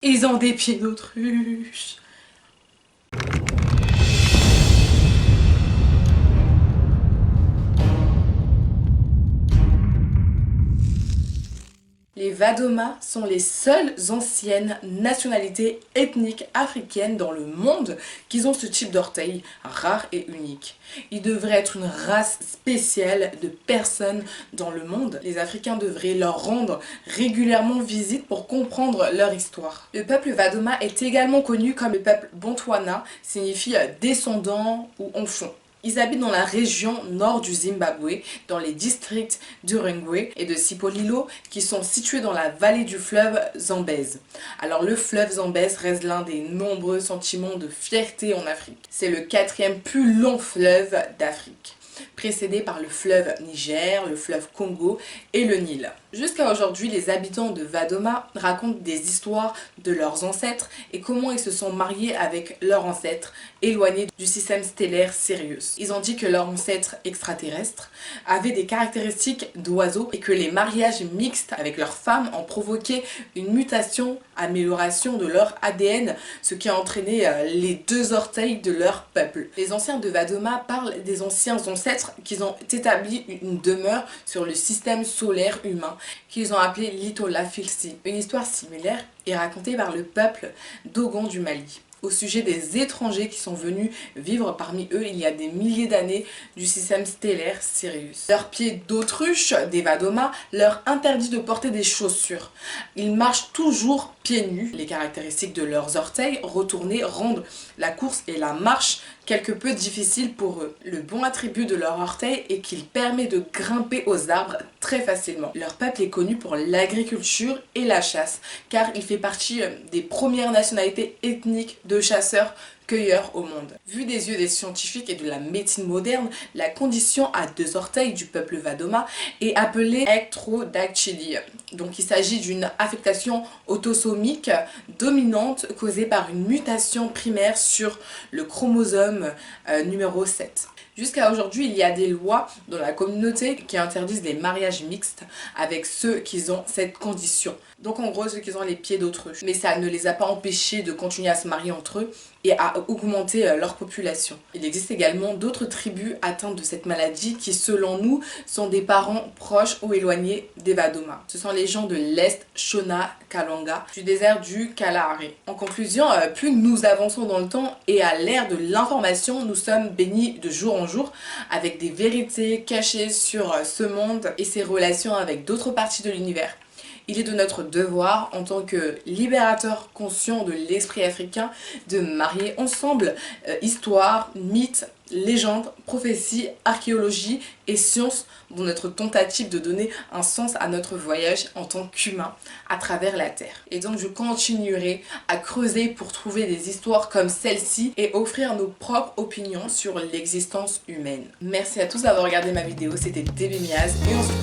Ils ont des pieds d'autruche. Les Vadoma sont les seules anciennes nationalités ethniques africaines dans le monde qui ont ce type d'orteil rare et unique. Ils devraient être une race spéciale de personnes dans le monde. Les Africains devraient leur rendre régulièrement visite pour comprendre leur histoire. Le peuple Vadoma est également connu comme le peuple Bontwana, signifie descendant ou enfant. Ils habitent dans la région nord du Zimbabwe, dans les districts d'Urengwe et de Sipolilo, qui sont situés dans la vallée du fleuve Zambèze. Alors le fleuve Zambèze reste l'un des nombreux sentiments de fierté en Afrique. C'est le quatrième plus long fleuve d'Afrique, précédé par le fleuve Niger, le fleuve Congo et le Nil. Jusqu'à aujourd'hui, les habitants de Vadoma racontent des histoires de leurs ancêtres et comment ils se sont mariés avec leurs ancêtres éloignés du système stellaire Sirius. Ils ont dit que leurs ancêtres extraterrestres avaient des caractéristiques d'oiseaux et que les mariages mixtes avec leurs femmes ont provoqué une mutation, amélioration de leur ADN, ce qui a entraîné les deux orteils de leur peuple. Les anciens de Vadoma parlent des anciens ancêtres qui ont établi une demeure sur le système solaire humain qu'ils ont appelé Litola Filsi. Une histoire similaire est racontée par le peuple Dogon du Mali au sujet des étrangers qui sont venus vivre parmi eux il y a des milliers d'années du système stellaire Sirius. Leurs pieds d'autruche, des Vadoma, leur interdit de porter des chaussures. Ils marchent toujours pieds nus. Les caractéristiques de leurs orteils retournés rendent la course et la marche quelque peu difficiles pour eux. Le bon attribut de leur orteil est qu'il permet de grimper aux arbres très facilement. Leur peuple est connu pour l'agriculture et la chasse, car il fait partie des premières nationalités ethniques de chasseurs-cueilleurs au monde. Vu des yeux des scientifiques et de la médecine moderne, la condition à deux orteils du peuple Vadoma est appelée ectrodactylie. Donc il s'agit d'une affectation autosomique dominante causée par une mutation primaire sur le chromosome numéro 7. Jusqu'à aujourd'hui, il y a des lois dans la communauté qui interdisent les mariages mixtes avec ceux qui ont cette condition. Donc en gros, ceux qui ont les pieds d'autruche. Mais ça ne les a pas empêchés de continuer à se marier entre eux et à augmenter leur population. Il existe également d'autres tribus atteintes de cette maladie qui, selon nous, sont des parents proches ou éloignés des Vadoma. Ce sont les gens de l'Est, Shona, Kalanga, du désert du Kalahari. En conclusion, plus nous avançons dans le temps et à l'ère de l'information, nous sommes bénis de jour en jour avec des vérités cachées sur ce monde et ses relations avec d'autres parties de l'univers. Il est de notre devoir, en tant que libérateur conscient de l'esprit africain, de marier ensemble histoire, mythes, légendes, prophéties, archéologie et sciences dans notre tentative de donner un sens à notre voyage en tant qu'humain à travers la Terre. Et donc je continuerai à creuser pour trouver des histoires comme celle-ci et offrir nos propres opinions sur l'existence humaine. Merci à tous d'avoir regardé ma vidéo, c'était Debbie Miaz et on se